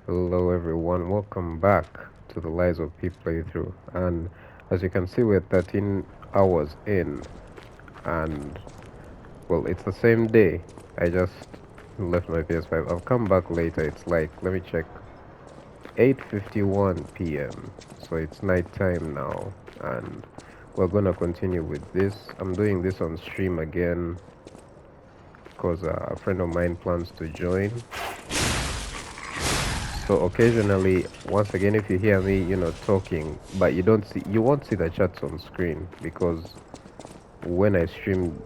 Hello everyone, welcome back to the Lies of P playthrough. And as you can see, we're 13 hours in, and well, it's the same day. I just left my PS5. I've come back later. It's like, let me check, 8:51 p.m. So it's night time now, and we're gonna continue with this. I'm doing this on stream again because a friend of mine plans to join. So occasionally, once again, if you hear me, talking, but you won't see the chats on screen because when I stream,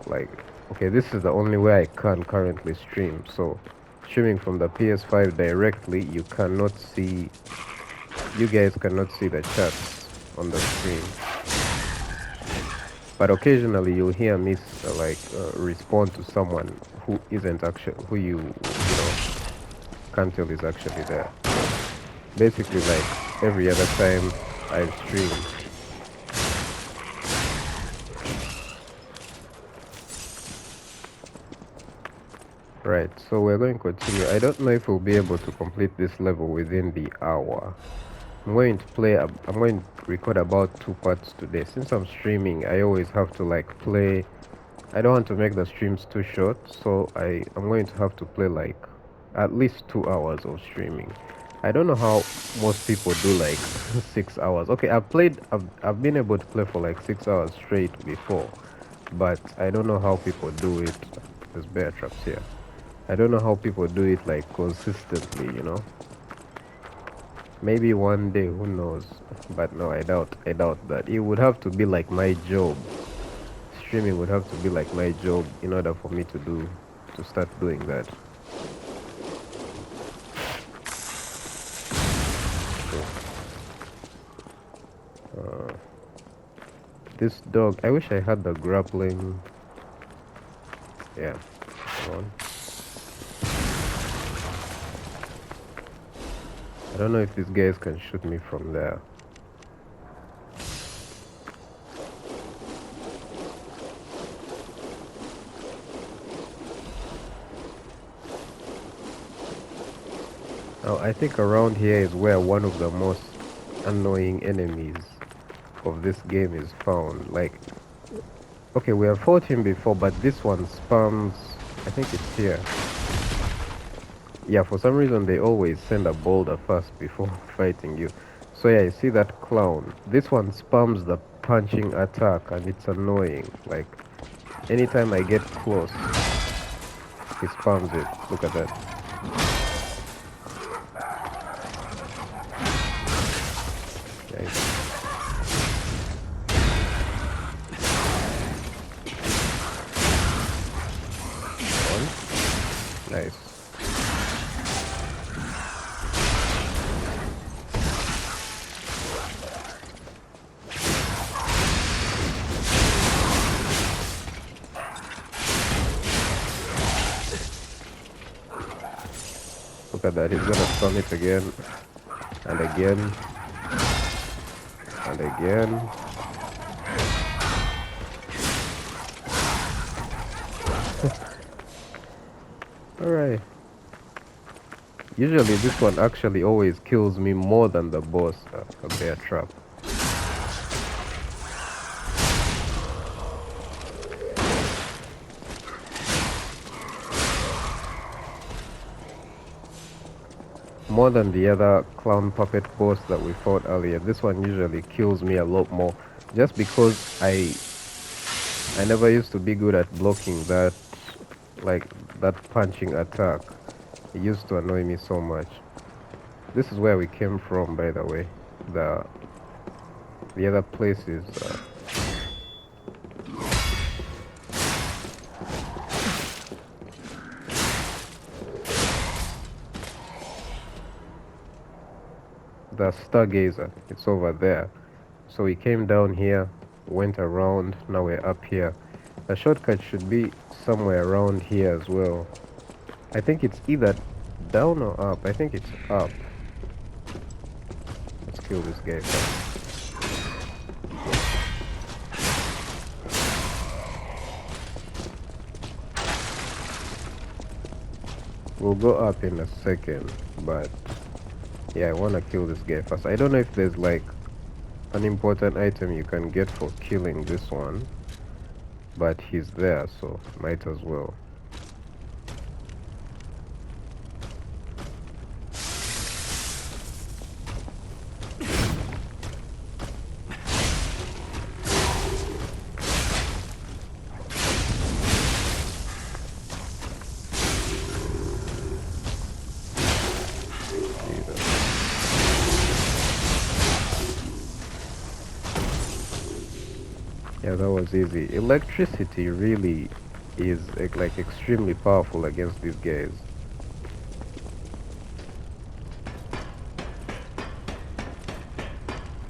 like, okay, this is the only way I can currently stream. So streaming from the PS5 directly, you guys cannot see the chats on the screen. But occasionally you'll hear me respond to someone who isn't actually, who can't tell is actually there. Basically, like every other time I stream. Right, so we're going to continue. I don't know if we'll be able to complete this level within the hour. I'm going to record about 2 parts today. Since I'm streaming, I always have to like play. I don't want to make the streams too short, so I'm going to have to play like at least 2 hours of streaming. I don't know how most people do like 6 hours. Okay, I've been able to play for like 6 hours straight before, but I don't know how people do it. There's bear traps here. I don't know how people do it like consistently. Maybe one day, who knows? But no, I doubt that. It would have to be like my job. Streaming would have to be like my job in order for me to start doing that. Uh, this dog, I wish I had the grappling. Yeah, come on. I don't know if these guys can shoot me from there. Now, I think around here is where one of the most annoying enemies of this game is found. Like, okay, we have fought him before, but this one spams. I think it's here. Yeah, for some reason they always send a boulder first before fighting you. So yeah, you see that clown. This one spams the punching attack and it's annoying. Like, anytime I get close, he spams it. Look at that. Nice. One. Nice. Look at that. He's gonna stun it again. And again. And again. Alright. Usually this one actually always kills me more than the boss, a bear trap. More than the other clown puppet boss that we fought earlier. This one usually kills me a lot more. Just because I never used to be good at blocking that, like, that punching attack. It used to annoy me so much. This is where we came from, by the way. The other place is the stargazer. It's over there. So we came down here, went around, now we're up here. The shortcut should be somewhere around here as well. I think it's either down or up. I think it's up. Let's kill this guy first. We'll go up in a second, but yeah, I wanna kill this guy first. I don't know if there's like an important item you can get for killing this one, but he's there, so might as well. Yeah, that was easy. Electricity really is like extremely powerful against these guys.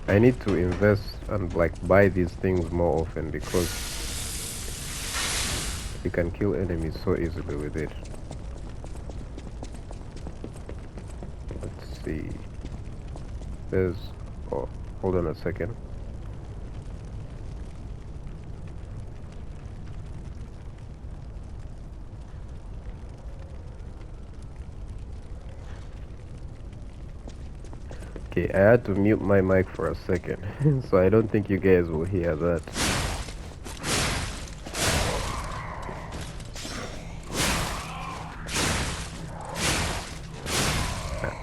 I need to invest and like buy these things more often because you can kill enemies so easily with it. Let's see. There's... oh, hold on a second. Okay, I had to mute my mic for a second, so I don't think you guys will hear that.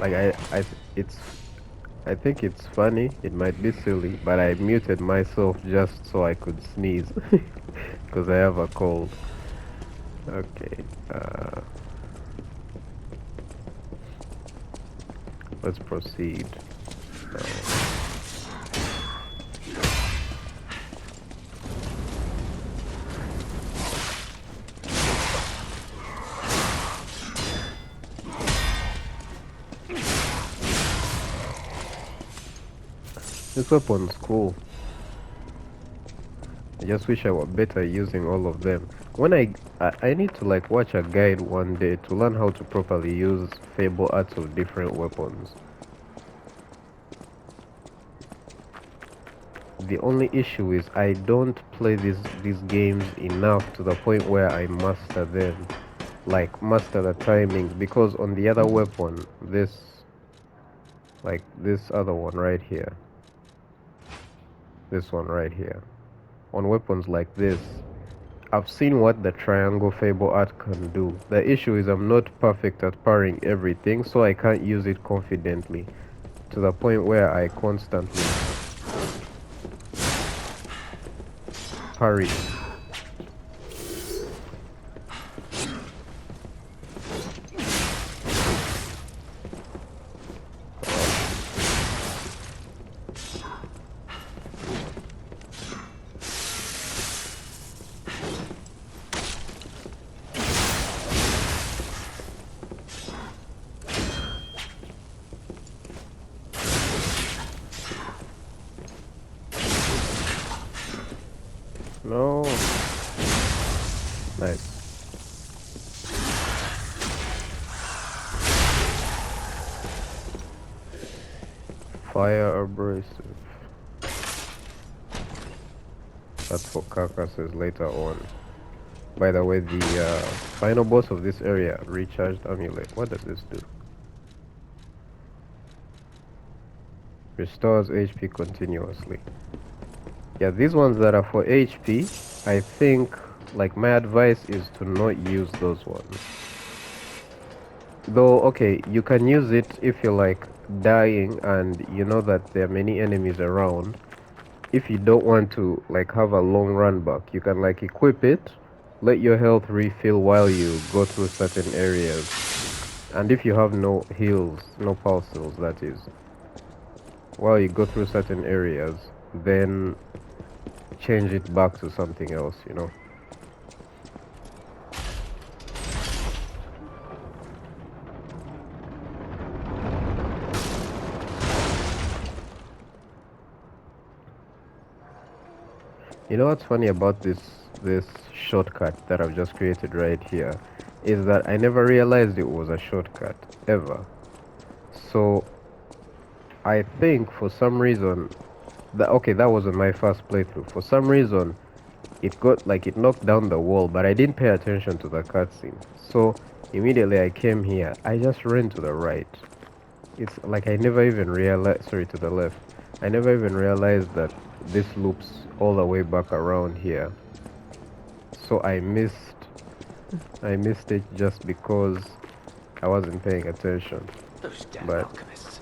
Like I think it's funny. It might be silly, but I muted myself just so I could sneeze, because I have a cold. Okay, let's proceed. This weapon's cool. I just wish I were better using all of them. When I need to like watch a guide one day to learn how to properly use fable arts of different weapons. The only issue is I don't play these games enough to the point where I master them, like master the timings, because on the other weapon, this other one right here, this one right here, on weapons like this, I've seen what the triangle fable art can do. The issue is I'm not perfect at parrying everything, so I can't use it confidently to the point where I constantly parry. No. Nice. Fire abrasive. That's for carcasses later on. By the way, the final boss of this area, recharged amulet. What does this do? Restores HP continuously. Yeah, these ones that are for HP, I think, like, my advice is to not use those ones. Though, okay, you can use it if you're, like, dying and you know that there are many enemies around. If you don't want to, like, have a long run back, you can, like, equip it, let your health refill while you go through certain areas. And if you have no heals, no pulse heals, that is, while you go through certain areas, then change it back to something else, you know. You know what's funny about this shortcut that I've just created right here is that I never realized it was a shortcut ever. So I think for some reason that wasn't my first playthrough. For some reason it knocked down the wall, but I didn't pay attention to the cutscene. So Immediately I came here, I just ran to the right. It's like I never even realized, sorry, to the left. I never even realized that this loops all the way back around here. So I missed it just because I wasn't paying attention. Those damn But alchemists.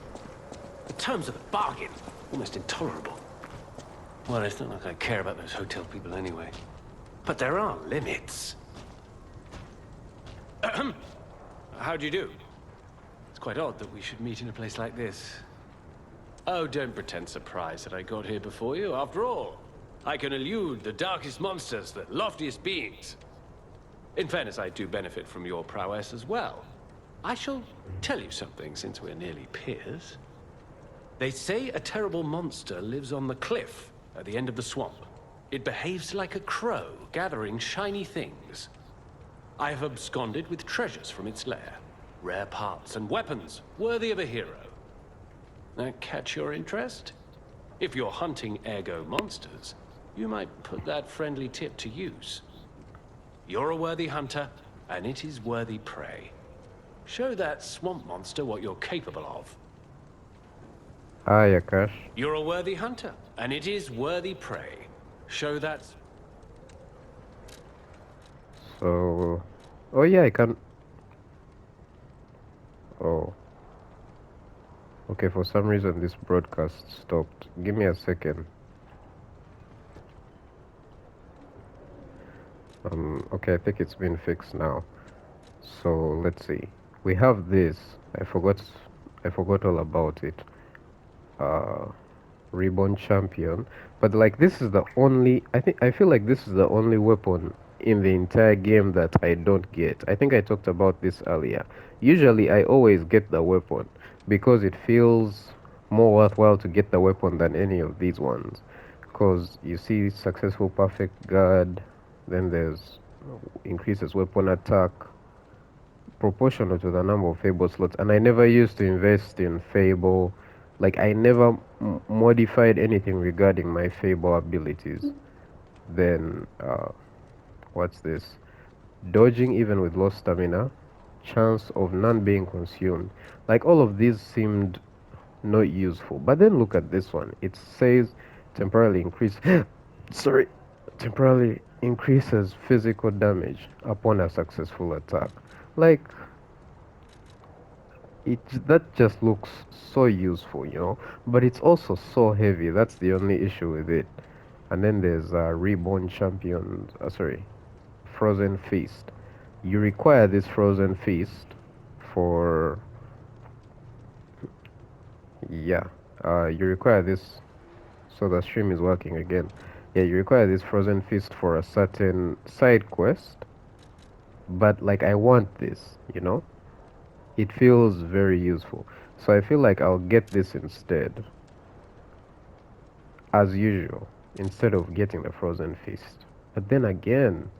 The terms of the bargain, almost intolerable. Well, it's not like I care about those hotel people anyway. But there are limits. How do you do? It's quite odd that we should meet in a place like this. Oh, don't pretend surprised that I got here before you. After all, I can elude the darkest monsters, the loftiest beings. In fairness, I do benefit from your prowess as well. I shall tell you something, since we're nearly peers. They say a terrible monster lives on the cliff at the end of the swamp. It behaves like a crow, gathering shiny things. I have absconded with treasures from its lair. Rare parts and weapons, worthy of a hero. That catch your interest? If you're hunting ergo monsters, you might put that friendly tip to use. You're a worthy hunter, and it is worthy prey. Show that swamp monster what you're capable of. hi, Akash. You're a worthy hunter, and it is worthy prey. Show that... So, oh yeah, I can. Oh, okay. For some reason, this broadcast stopped. Give me a second. Okay, I think it's been fixed now. So let's see. We have this. I forgot. I forgot all about it. Uh, Reborn Champion. But like, this is the only. I feel like this is the only weapon in the entire game that I don't get. I think I talked about this earlier. Usually, I always get the weapon because it feels more worthwhile to get the weapon than any of these ones. Because you see, successful perfect guard. Then there's increases weapon attack proportional to the number of Fable slots, and I never used to invest in Fable. Like, I never modified anything regarding my Fable abilities. Then, what's this? Dodging even with low stamina, chance of none being consumed. Like, all of these seemed not useful. But then look at this one. It says temporarily increase. Sorry, temporarily increases physical damage upon a successful attack. Like, it that just looks so useful, but it's also so heavy. That's the only issue with it. And then there's reborn champions, sorry, frozen feast. You require this frozen feast for, yeah, you require this. So the stream is working again. Yeah, you require this frozen feast for a certain side quest, but like, I want this. It feels very useful. So I feel like I'll get this instead, as usual, instead of getting the frozen feast. But then again,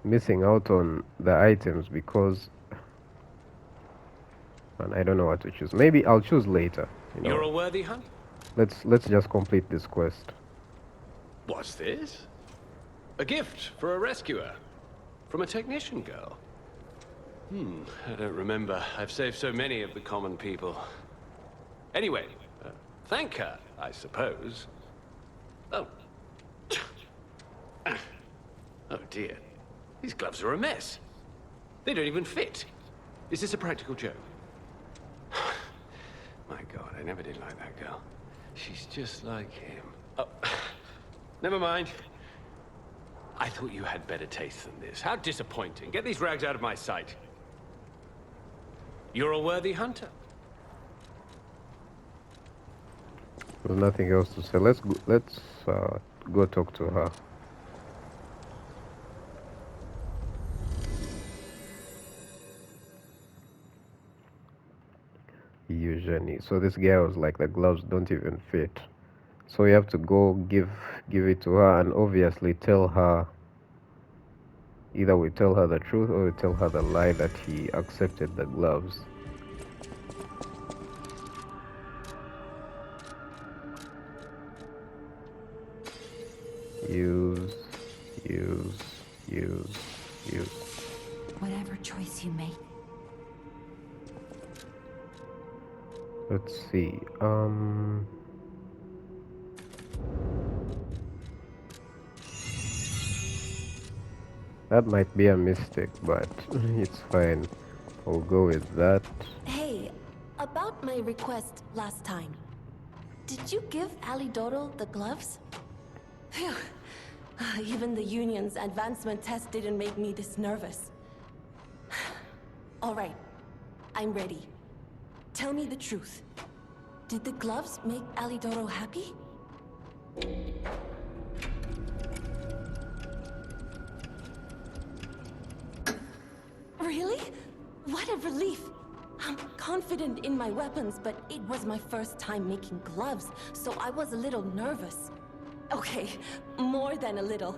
missing out on the items because, and I don't know what to choose. Maybe I'll choose later. You're a worthy hunter? Let's just complete this quest. What's this? A gift for a rescuer. From a technician girl. I don't remember. I've saved so many of the common people. Anyway, thank her, I suppose. Oh. Oh dear. These gloves are a mess. They don't even fit. Is this a practical joke? My God, I never did like that girl. She's just like him. Oh, never mind. I thought you had better taste than this. How disappointing. Get these rags out of my sight. You're a worthy hunter. There's nothing else to say. Let's go talk to her. Usually, so this guy was like, the gloves don't even fit. So you have to go give it to her, and obviously tell her. Either we tell her the truth or we tell her the lie that he accepted the gloves. Use. Whatever choice you make. Let's see. That might be a mistake, but it's fine. We'll go with that. Hey, about my request last time. Did you give Alidoro the gloves? Phew. Even the Union's advancement test didn't make me this nervous. All right, I'm ready. Tell me the truth. Did the gloves make Alidoro happy? Really? What a relief! I'm confident in my weapons, but it was my first time making gloves, so I was a little nervous. Okay, more than a little.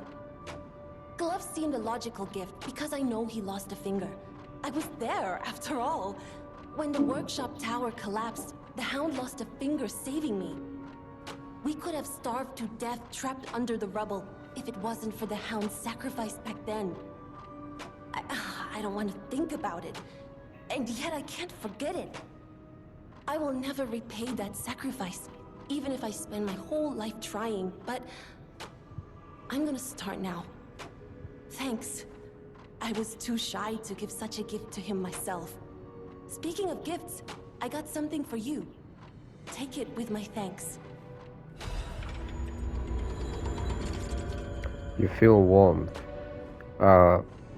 Gloves seemed a logical gift because I know he lost a finger. I was there, after all. When the workshop tower collapsed, the Hound lost a finger saving me. We could have starved to death trapped under the rubble if it wasn't for the Hound's sacrifice back then. I don't want to think about it. And yet I can't forget it. I will never repay that sacrifice, even if I spend my whole life trying, but I'm gonna start now. Thanks. I was too shy to give such a gift to him myself. Speaking of gifts, I got something for you. Take it with my thanks. You feel warmed.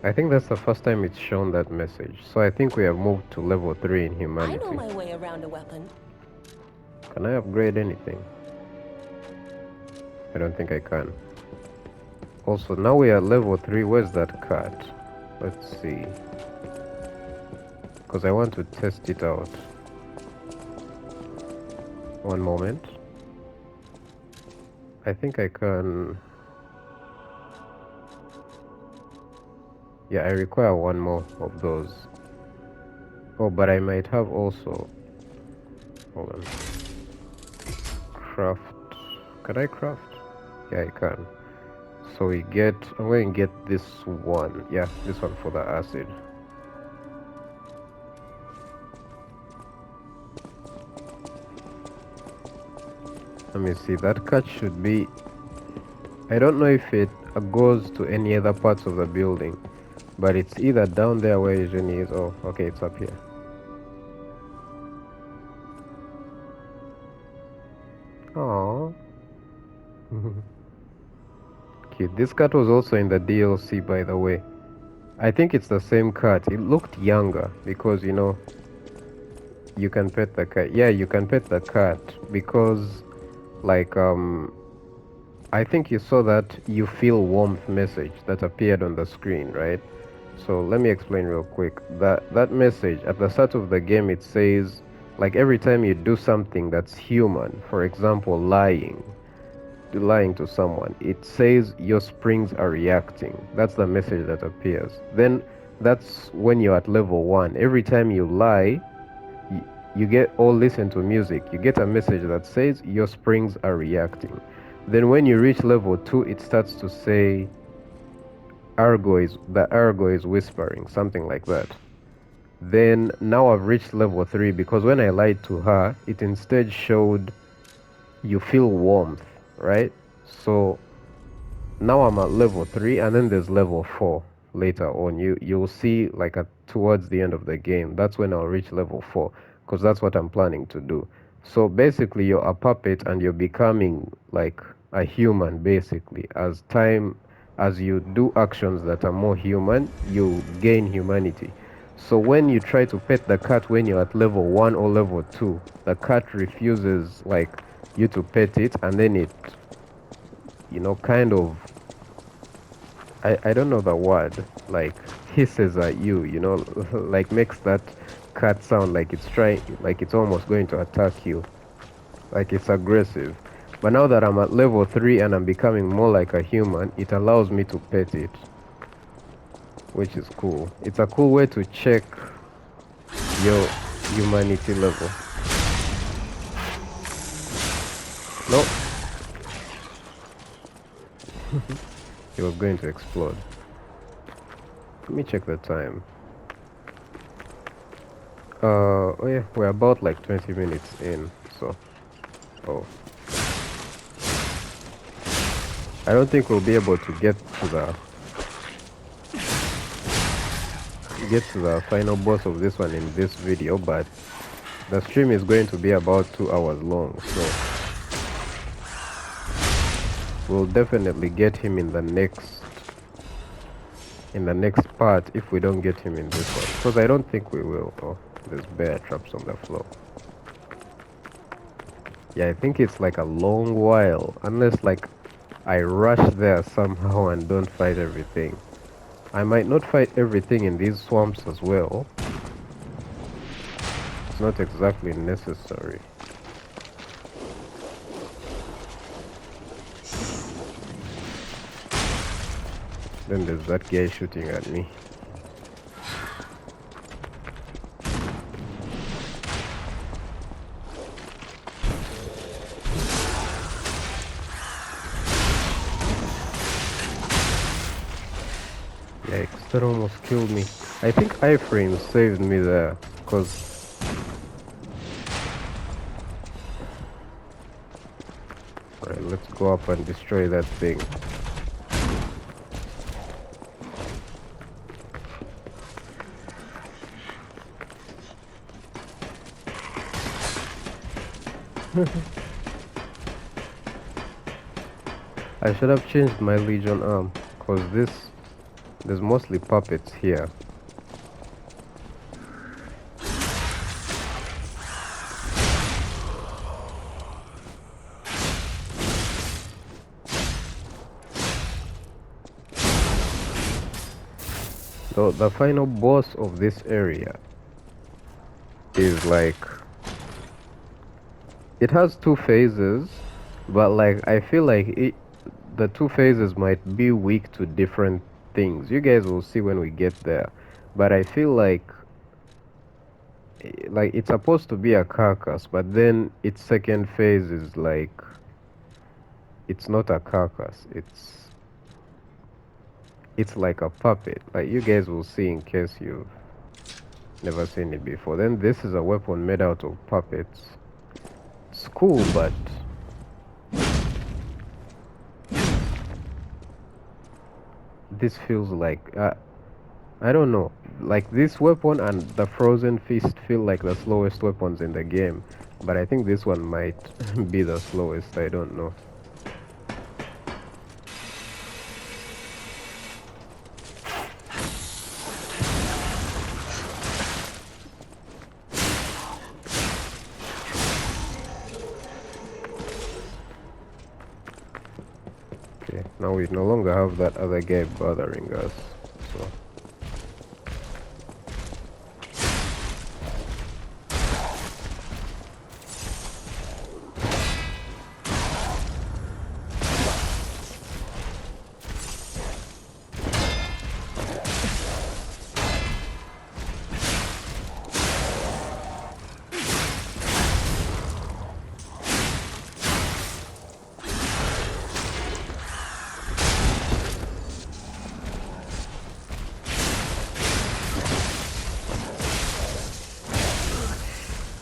I think that's the first time it's shown that message. So I think we have moved to level 3 in humanity. I know my way around a weapon. Can I upgrade anything? I don't think I can. Also, now we are level 3. Where's that card? Let's see. Because I want to test it out. One moment. I think I can... Yeah, I require one more of those. Oh, but I might have also... Hold on. Craft. Can I craft? Yeah, I can. So we get... I'm going to get this one. Yeah, this one for the acid. Let me see. That cut should be... I don't know if it goes to any other parts of the building. But it's either down there where Eugenie is. Oh, okay, it's up here. Aww. Cute. This cat was also in the DLC, by the way. I think it's the same cat. It looked younger because, you know, you can pet the cat. Yeah, you can pet the cat because, like, I think you saw that you feel warmth message that appeared on the screen, right? So let me explain real quick. That message at the start of the game, it says, like, every time you do something that's human, for example, lying to someone, it says your springs are reacting. That's the message that appears. Then that's when you're at level 1. Every time you lie, you get, or listen to music, you get a message that says your springs are reacting. Then when you reach level 2, it starts to say the Argo is whispering, something like that. Then now I've reached level 3 because when I lied to her, it instead showed you feel warmth, right? So now I'm at level 3 and then there's level 4 later on. You'll see like towards the end of the game. That's when I'll reach level 4 because that's what I'm planning to do. So basically you're a puppet and you're becoming like a human basically. As you do actions that are more human, you gain humanity. So when you try to pet the cat when you're at level 1 or level 2, the cat refuses like you to pet it, and then it, you know, kind of, I don't know the word, like hisses at you, you know, like makes that cat sound like it's trying, like it's almost going to attack you, like it's aggressive. But now that I'm at level 3 and I'm becoming more like a human, it allows me to pet it, which is cool. It's a cool way to check your humanity level. Nope. He was going to explode. Let me check the time. Oh yeah, we're about like 20 minutes in, so. Oh. I don't think we'll be able to get to the final boss of this one in this video, but the stream is going to be about 2 hours long, so we'll definitely get him in the next part if we don't get him in this one, because I don't think we will. Oh, there's bear traps on the floor. Yeah, I think it's like a long while, unless like I rush there somehow and don't fight everything. I might not fight everything in these swamps as well. It's not exactly necessary. Then there's that guy shooting at me. Yikes, that almost killed me. I think iframe saved me there, because alright, let's go up and destroy that thing. I should have changed my Legion arm, because there's mostly puppets here. So the final boss of this area is like, it has 2 phases, but like I feel like the 2 phases might be weak to different things. You guys will see when we get there, but I feel like it's supposed to be a carcass, but then its second phase is like, it's not a carcass, it's like a puppet. Like you guys will see in case you've never seen it before. Then this is a weapon made out of puppets. It's cool, but this feels like I don't know, like this weapon and the frozen fist feel like the slowest weapons in the game, but I think this one might be the slowest. I don't know. Okay, now we no longer have that other guy bothering us, so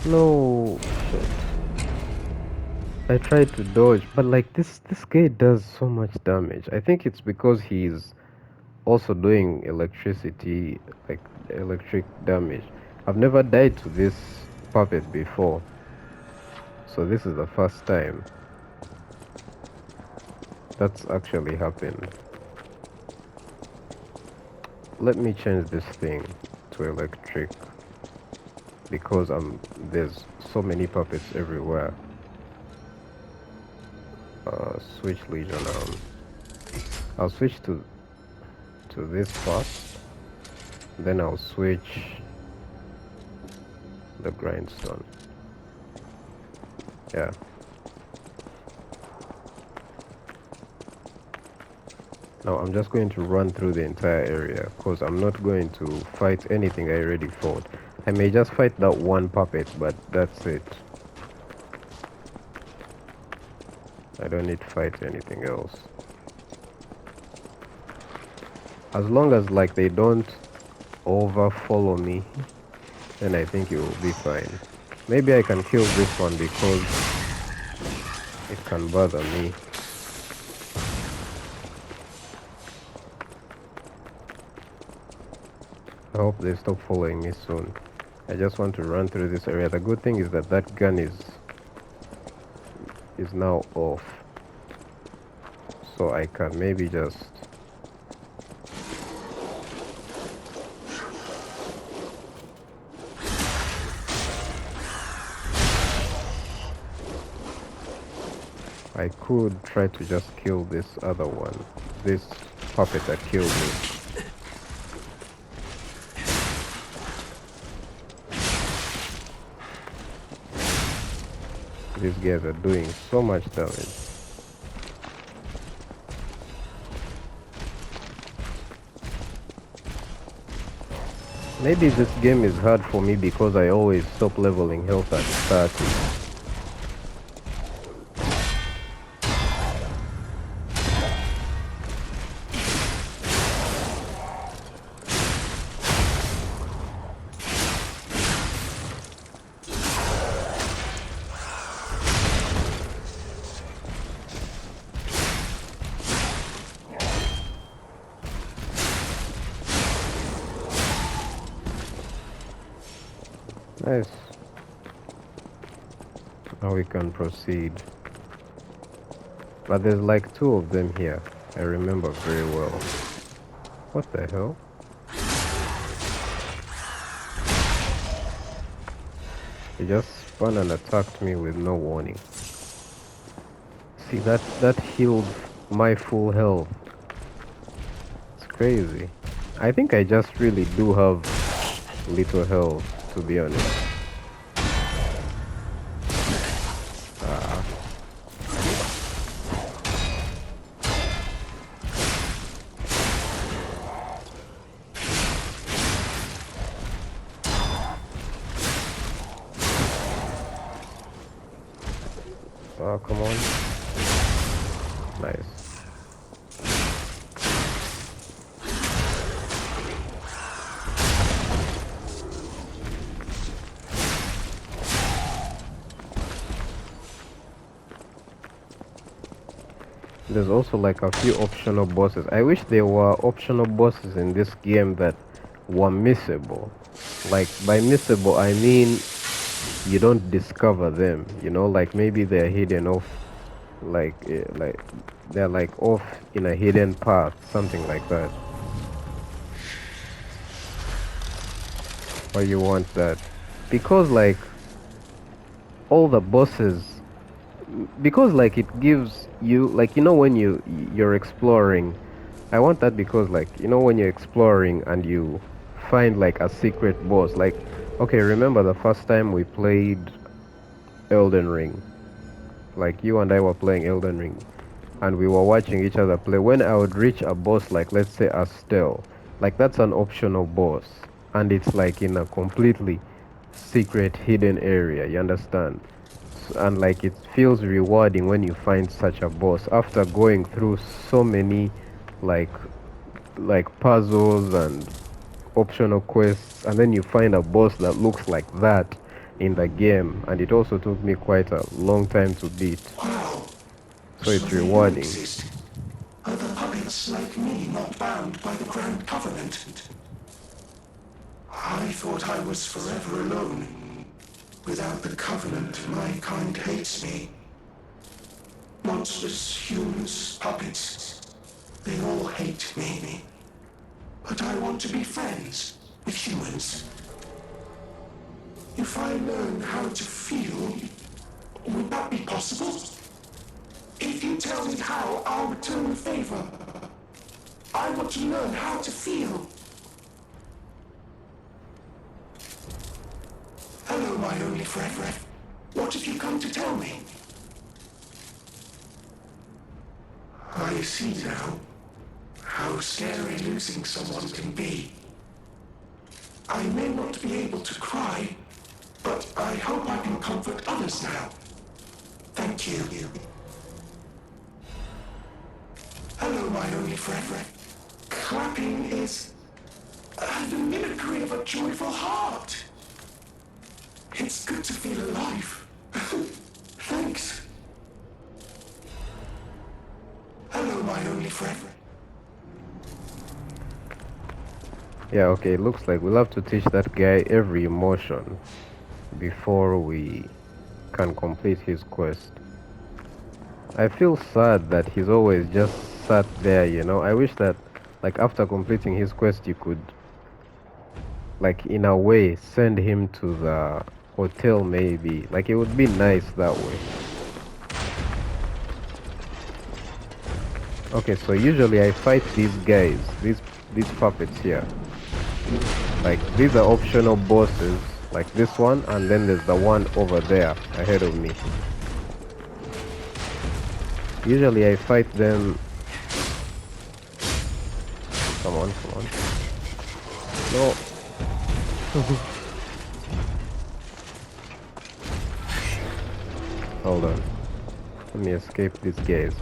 no, shit. I tried to dodge, but like this guy does so much damage. I think it's because he's also doing electricity, like electric damage. I've never died to this puppet before, so this is the first time that's actually happened. Let me change this thing to electric, because there's so many puppets everywhere. Switch Legion arm. I'll switch to this first, then I'll switch the grindstone. Yeah. Now I'm just going to run through the entire area, because I'm not going to fight anything I already fought. I may just fight that one puppet, but that's it. I don't need to fight anything else. As long as like they don't over follow me, then I think it will be fine. Maybe I can kill this one because it can bother me. I hope they stop following me soon. I just want to run through this area. The good thing is that that gun is now off, so I can maybe just I could try to just kill this other one, this puppet that killed me. These guys are doing so much damage. Maybe this game is hard for me because I always stop leveling health at 30. Nice. Now we can proceed. But there's like 2 of them here. I remember very well. What the hell? He just spun and attacked me with no warning. See, that healed my full health. It's crazy. I think I just really do have little health, to be honest. Oh, come on. Nice. There's also like a few optional bosses. I wish there were optional bosses in this game that were missable. Like by missable I mean you don't discover them, you know, like maybe they're hidden off, like they're like off in a hidden path, something like that. Or you want that because like all the bosses, because like it gives you, like, you know, when you're exploring, I want that because like, you know, when you're exploring and you find like a secret boss, like, okay, remember the first time we played Elden Ring, like you and I were playing Elden Ring and we were watching each other play. When I would reach a boss, like let's say Astel, like that's an optional boss and it's like in a completely secret hidden area, you understand? And like it feels rewarding when you find such a boss after going through so many like puzzles and optional quests, and then you find a boss that looks like that in the game, and it also took me quite a long time to beat. Wow. So it's rewarding. Exist. Other puppets like me not bound by the Grand Covenant. I thought I was forever alone. Without the Covenant, my kind hates me. Monsters, humans, puppets, they all hate me. But I want to be friends with humans. If I learn how to feel, would that be possible? If you tell me how, I'll return the favor. I want to learn how to feel. Hello, my only friend. What have you come to tell me? I see now how scary losing someone can be. I may not be able to cry, but I hope I can comfort others now. Thank you. Hello, my only friend. clapping is the mimicry of a joyful heart. It's good to feel alive. Thanks. Hello, my only friend. Yeah, okay, it looks like we'll have to teach that guy every emotion before we can complete his quest. I feel sad that he's always just sat there, you know. I wish that, like, after completing his quest, you could, like, in a way, send him to the hotel, maybe. Like, it would be nice that way. Okay, so usually I fight these guys, these puppets here. Like, these are optional bosses, like this one, and then there's the one over there ahead of me. Usually I fight them. Come on, come on. No. Hold on. Let me escape these guys.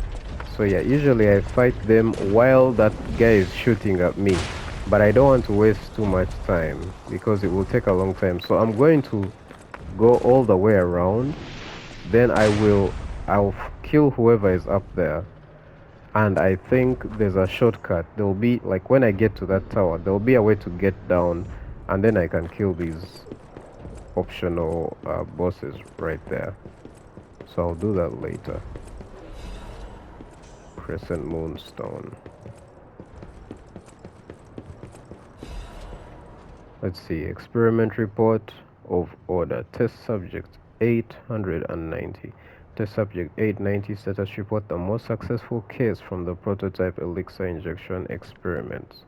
So yeah, usually I fight them while that guy is shooting at me. But I don't want to waste too much time because it will take a long time. So I'm going to go all the way around. Then I'll kill whoever is up there. And I think there's a shortcut. There'll be, like, when I get to that tower, there'll be a way to get down. And then I can kill these optional bosses right there. So I'll do that later. Crescent Moonstone. Let's see. Experiment report of order. Test subject 890. Test subject 890 status report: the most successful case from the prototype elixir injection experiments.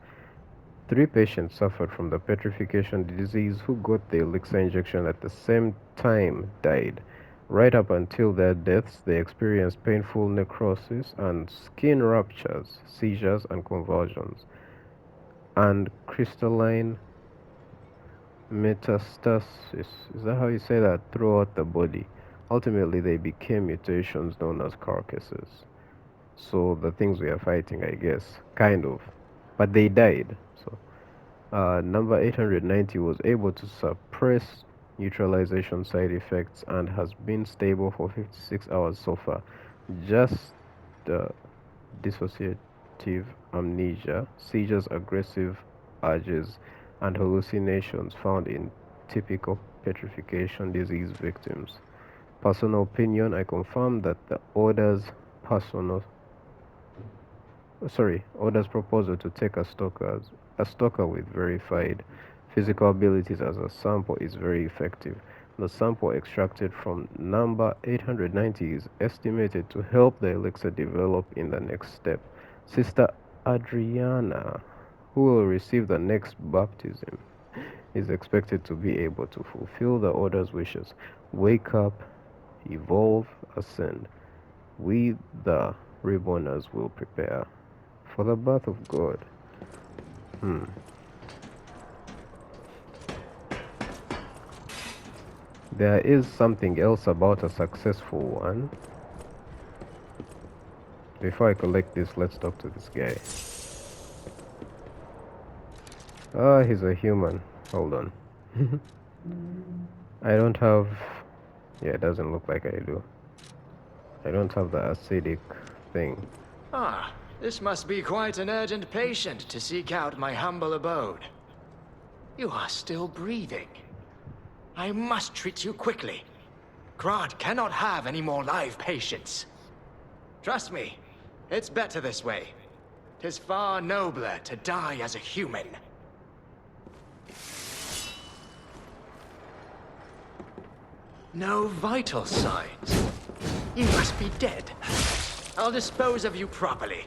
3 patients suffered from the petrification disease who got the elixir injection at the same time died. Right up until their deaths, they experienced painful necrosis and skin ruptures, seizures and convulsions, and crystalline metastasis, is that how you say that, throughout the body. Ultimately, they became mutations known as carcasses. So the things we are fighting, I guess, kind of. But they died. So number 890 was able to suppress neutralization side effects and has been stable for 56 hours so far. Just dissociative amnesia, seizures, aggressive urges, and hallucinations found in typical petrification disease victims. Personal opinion: I confirm that the Order's proposal to take a stalker with verified physical abilities as a sample is very effective. The sample extracted from number 890 is estimated to help the elixir develop in the next step. Sister Adriana, who will receive the next baptism, is expected to be able to fulfill the Order's wishes. Wake up, evolve, ascend. We, the Reborners, will prepare for the birth of God. There is something else about a successful one. Before I collect this, let's talk to this guy. Ah, he's a human. Hold on. I don't have... Yeah, it doesn't look like I do. I don't have the acidic thing. Ah, this must be quite an urgent patient to seek out my humble abode. You are still breathing. I must treat you quickly. Krat cannot have any more live patients. Trust me, it's better this way. 'Tis far nobler to die as a human. No vital signs. You must be dead. I'll dispose of you properly.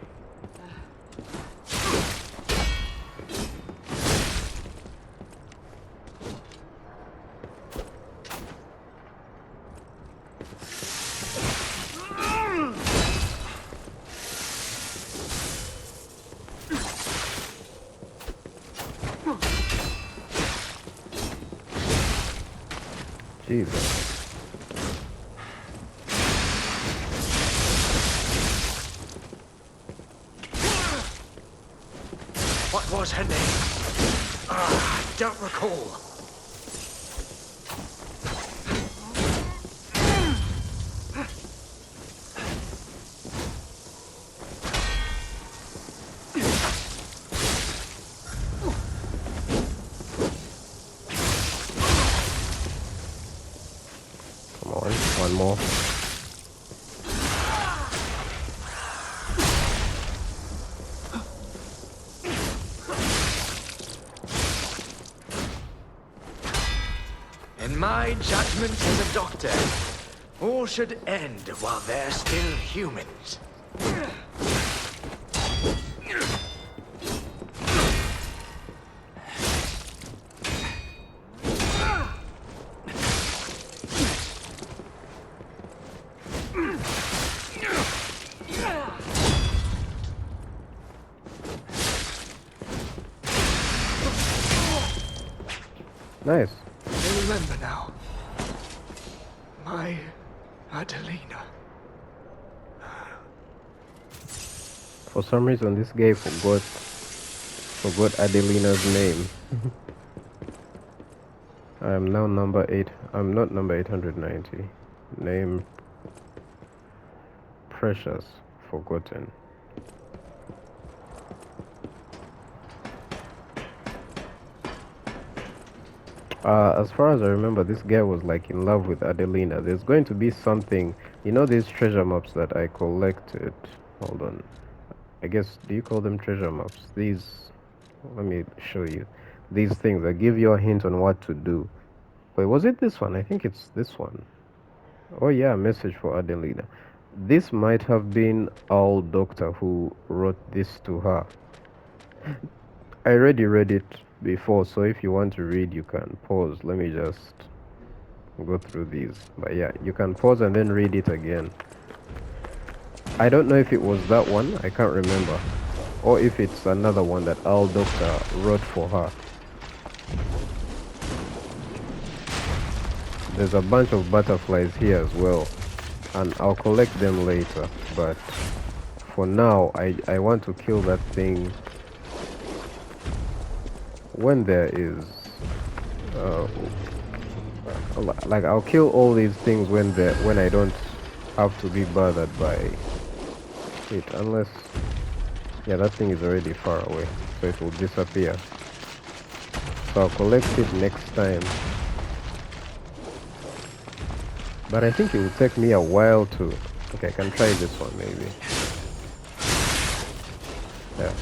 Jesus. What was her name? I don't recall. Come on, one more. In my judgment as a doctor, all should end while they're still humans. Nice. I remember now. My Adelina. For some reason, this guy forgot Adelina's name. I am now number 8. I'm not number 890. Name Precious, forgotten. As far as I remember, this guy was like in love with Adelina. There's going to be something, you know, these treasure maps that I collected. Hold on. I guess, do you call them treasure maps? These, let me show you. These things that give you a hint on what to do. Wait, was it this one? I think it's this one. Oh yeah, message for Adelina. This might have been our doctor who wrote this to her. I already read it before, so if you want to read, you can pause. Let me just go through these. But yeah, you can pause and then read it again. I don't know if it was that one, I can't remember, or if it's another one that our doctor wrote for her. There's a bunch of butterflies here as well, and I'll collect them later, but for now I want to kill that thing when there is like I'll kill all these things when I don't have to be bothered by it, unless, yeah, that thing is already far away, so it will disappear. So I'll collect it next time. But I think it will take me a while to... Okay, I can try this one maybe. Yeah.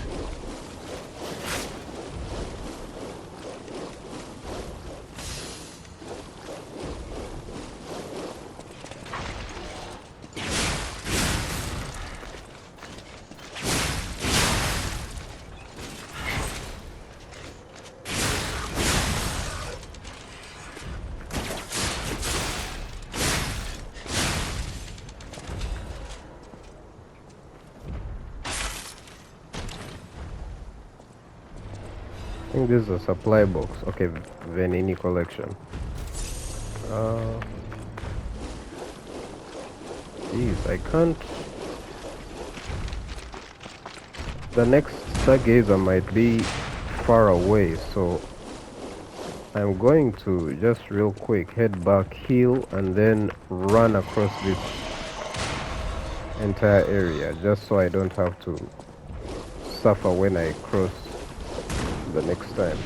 I think this is a supply box. Okay, Venini collection. Jeez, I can't... The next stargazer might be far away, so I'm going to just real quick head back, heal, and then run across this entire area, just so I don't have to suffer when I cross the next time.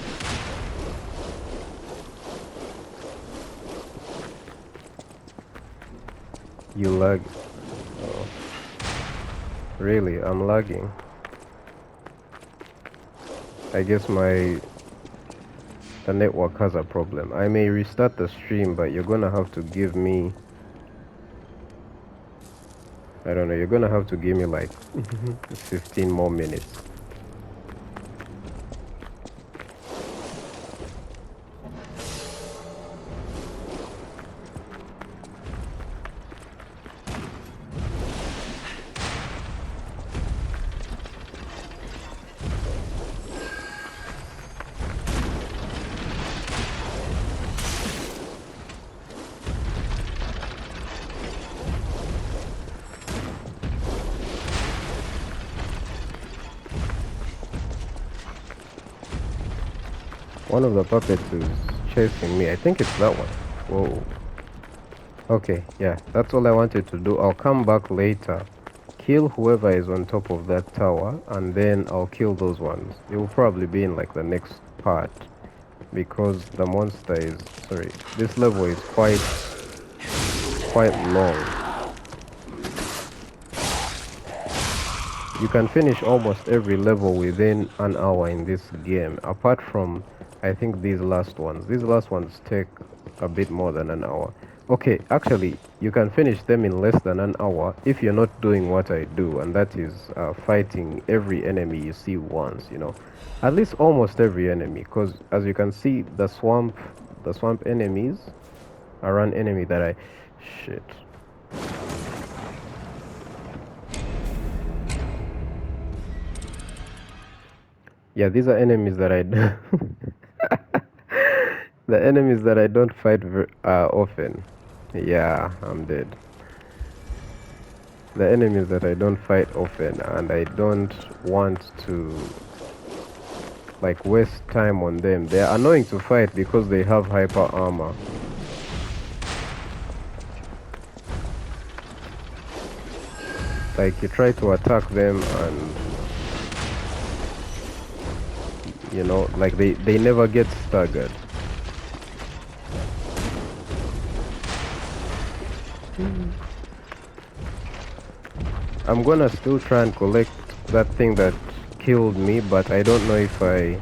You lag. Oh. Really? I'm lagging. I guess the network has a problem. I may restart the stream, but you're gonna have to give me, I don't know, you're gonna have to give me like 15 more minutes. One of the puppets is chasing me. I think it's that one. Whoa. Okay, yeah, that's all I wanted to do. I'll come back later, kill whoever is on top of that tower, and then I'll kill those ones. It will probably be in like the next part, because the monster is, sorry, this level is quite long. You can finish almost every level within an hour in this game, apart from, I think, these last ones. These last ones take a bit more than an hour. Okay, actually, you can finish them in less than an hour if you're not doing what I do, and that is fighting every enemy you see once, you know. At least almost every enemy, because as you can see, the swamp enemies are an enemy that I... Shit. Yeah, these are enemies that I do. The enemies that I don't fight often. Yeah, I'm dead. The enemies that I don't fight often, and I don't want to like waste time on them. They are annoying to fight because they have hyper armor. Like you try to attack them and you know, like they never get staggered. I'm gonna still try and collect that thing that killed me, but I don't know if I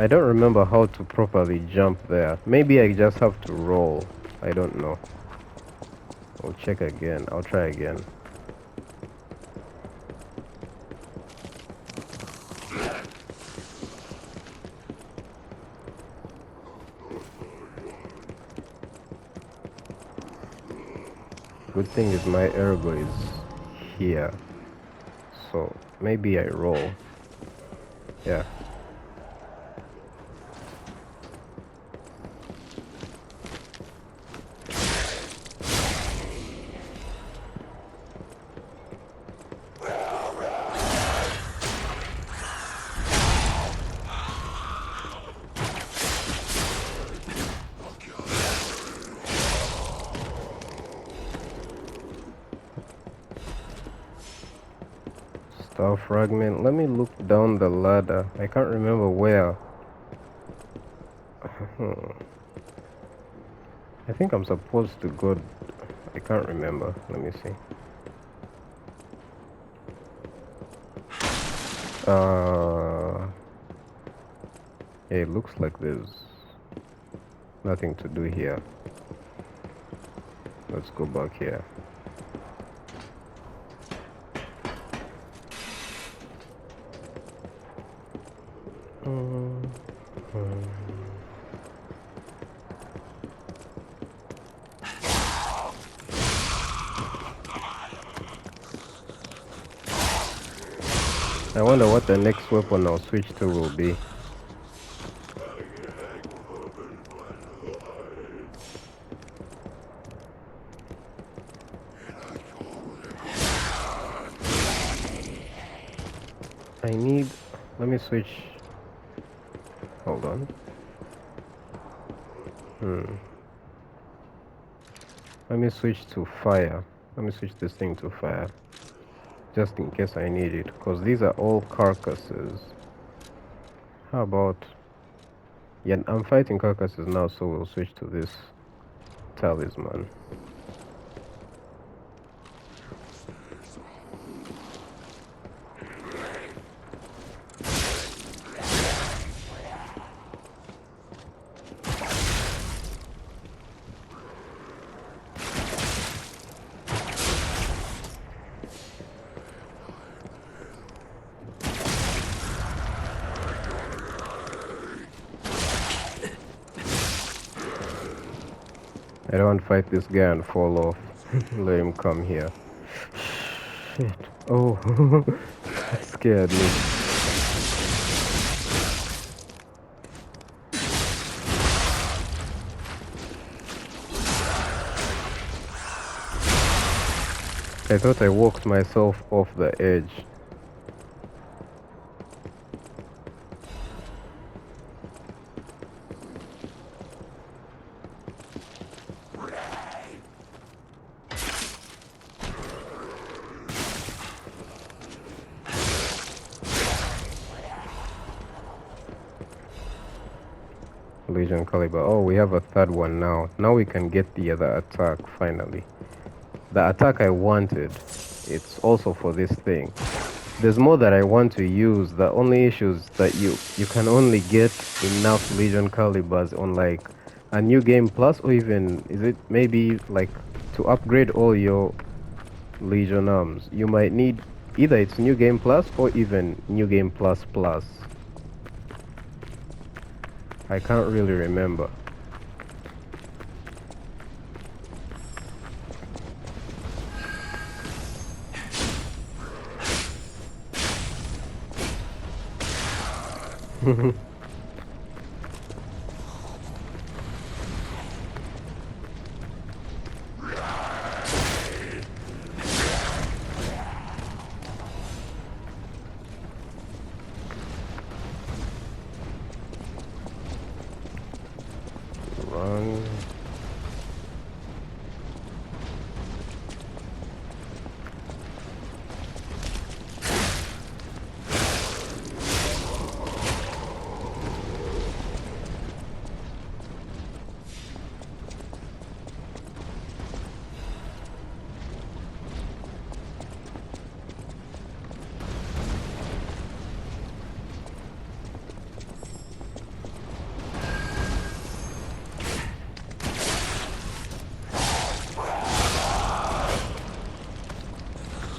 don't remember how to properly jump there. Maybe I just have to roll. I don't know. I'll check again. I'll try again. Good thing is my ergo is here. So maybe I roll. Yeah. Star fragment. Let me look down the ladder. I can't remember where. I think I'm supposed to go. I can't remember. Let me see. Yeah, it looks like there's nothing to do here. Let's go back here. I wonder what the next weapon I'll switch to will be. I need... Let me switch... Hold on. Let me switch to fire. Let me switch this thing to fire. Just in case I need it. Because these are all carcasses. How about... Yeah, I'm fighting carcasses now, so we'll switch to this talisman. I don't want to fight this guy and fall off. Let him come here. Shit. Oh, that scared me. I thought I walked myself off the edge. Legion caliber. Oh, we have a third one now. Now we can get the other attack finally. The attack I wanted, it's also for this thing. There's more that I want to use. The only issue is that you can only get enough Legion calibers on like a new game plus, or even is it maybe like to upgrade all your Legion arms. You might need either it's new game plus or even new game plus plus. I can't really remember. Run.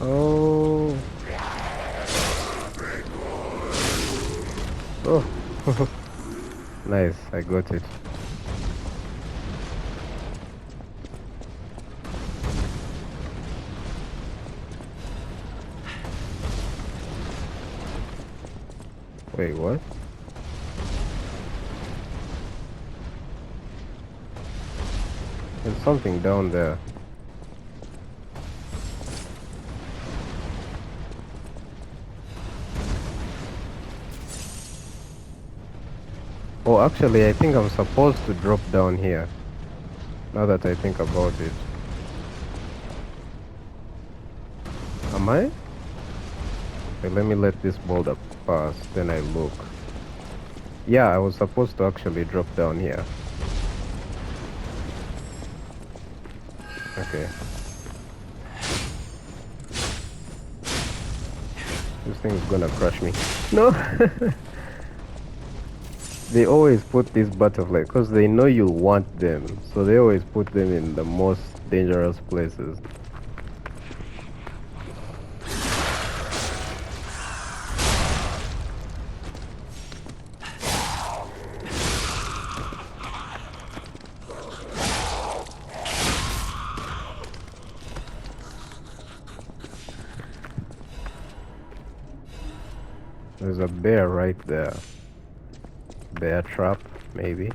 Oh. Oh. Nice, I got it. Wait, what? There's something down there. Oh, actually, I think I'm supposed to drop down here. Now that I think about it. Am I? Okay, let me let this boulder pass, then I look. Yeah, I was supposed to actually drop down here. Okay. This thing's gonna crush me. No! They always put these butterflies because they know you want them, so they always put them in the most dangerous places. There's a bear right there. Bear trap, maybe.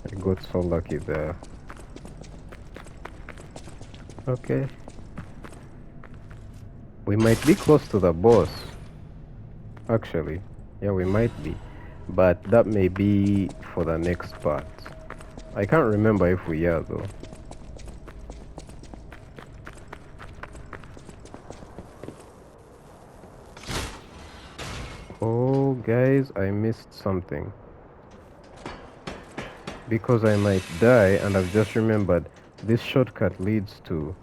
I got so lucky there. Okay. We might be close to the boss. Actually. Yeah, we might be. But that may be for the next part. I can't remember if we are though. Oh, guys, I missed something. Because I might die, and I've just remembered this shortcut leads to...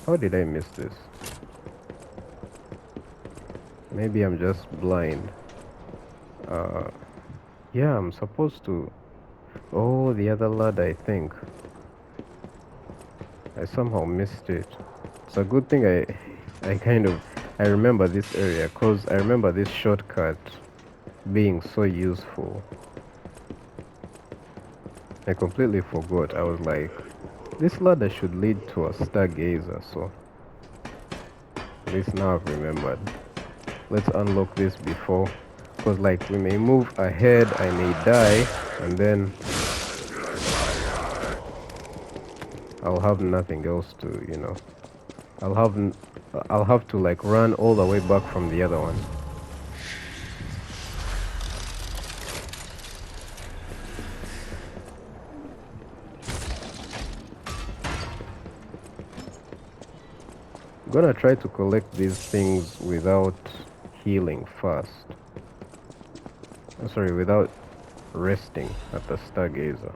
How did I miss this? Maybe I'm just blind. Yeah, I'm supposed to... Oh, the other ladder, I think. I somehow missed it. It's a good thing I remember this area, because I remember this shortcut being so useful. I completely forgot. I was like, this ladder should lead to a stargazer, so At least now I've remembered. Let's unlock this before, because like we may move ahead, I may die, and then I'll have nothing else to, you know. I'll have to like run all the way back from the other one. I'm gonna try to collect these things without healing first. Sorry, without resting at the stargazer.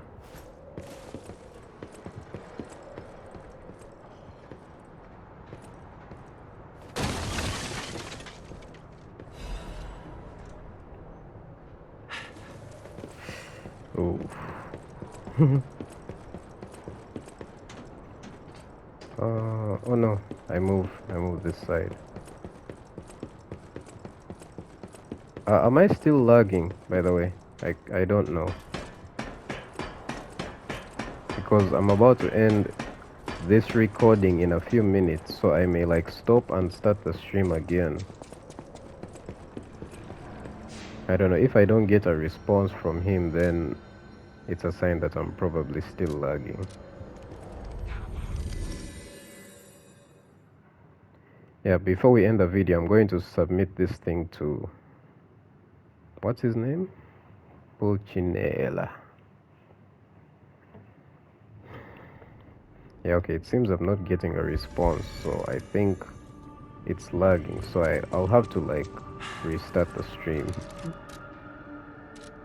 Oh. Oh no, I move this side. Am I still lagging, by the way? I don't know. Because I'm about to end this recording in a few minutes, so I may like stop and start the stream again. I don't know, if I don't get a response from him, then it's a sign that I'm probably still lagging. Yeah, before we end the video, I'm going to submit this thing to... what's his name? Pulcinella. Yeah, okay, it seems I'm not getting a response, so I think it's lagging, so I'll have to like restart the stream.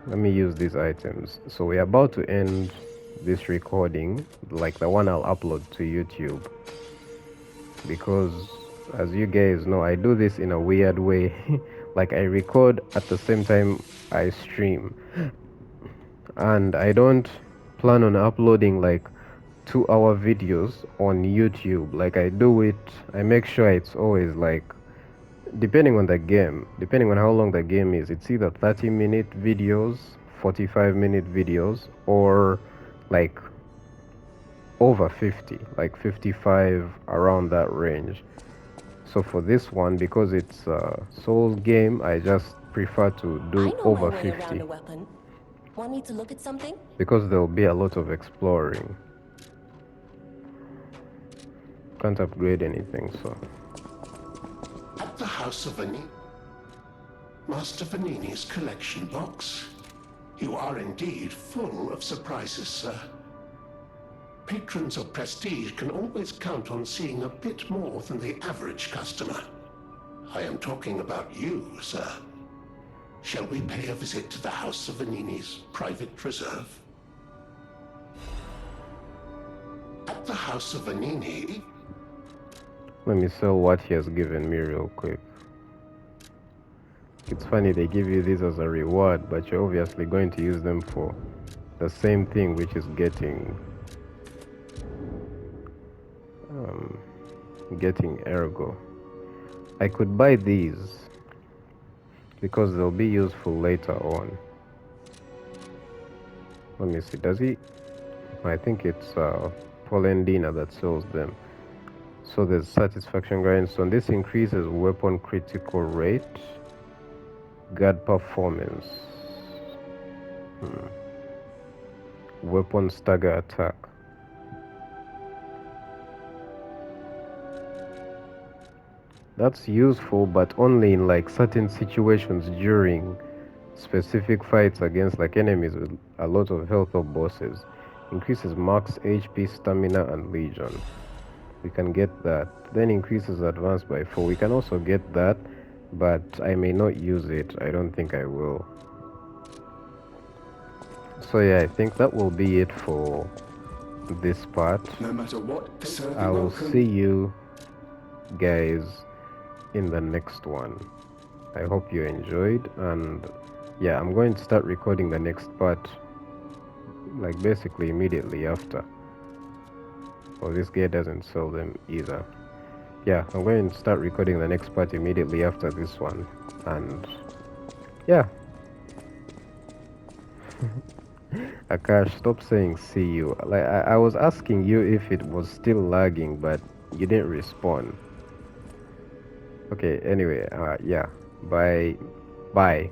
Let me use these items. So we're about to end this recording, like the one I'll upload to YouTube, because as you guys know, I do this in a weird way. Like I record at the same time I stream, and I don't plan on uploading like 2-hour videos on YouTube. Like I do it, I make sure it's always like, depending on the game, depending on how long the game is, it's either 30-minute videos, 45-minute videos, or like over 50, like 55, around that range. So for this one, because it's a Souls game, I just prefer to do over 50. Want me to look at something? Because there'll be a lot of exploring. Can't upgrade anything, so... At the House of Vanini, Master Vanini's collection box. You are indeed full of surprises, sir. Patrons of prestige can always count on seeing a bit more than the average customer. I am talking about you, sir. Shall we pay a visit to the House of Vanini's private reserve? At the House of Vanini... Let me sell what he has given me real quick. It's funny, they give you these as a reward, but you're obviously going to use them for the same thing, which is getting ergo. I could buy these because they'll be useful later on. Let me see, does he? I think it's Polendina that sells them. So there's satisfaction grindstone. This increases weapon critical rate, guard performance, weapon stagger attack. That's useful, but only in like certain situations during specific fights against like enemies with a lot of health or bosses. Increases max HP, stamina, and legion. We can get that. Then increases advance by 4. We can also get that, but I may not use it. I don't think I will. So yeah, I think that will be it for this part. No matter what, I will see you guys in the next one. I hope you enjoyed, and yeah, I'm going to start recording the next part like basically immediately after. Well, this guy doesn't sell them either. Yeah, I'm going to start recording the next part immediately after this one, and yeah. Akash, stop saying see you. Like I was asking you if it was still lagging, but you didn't respond. Okay, anyway, yeah. Bye. Bye.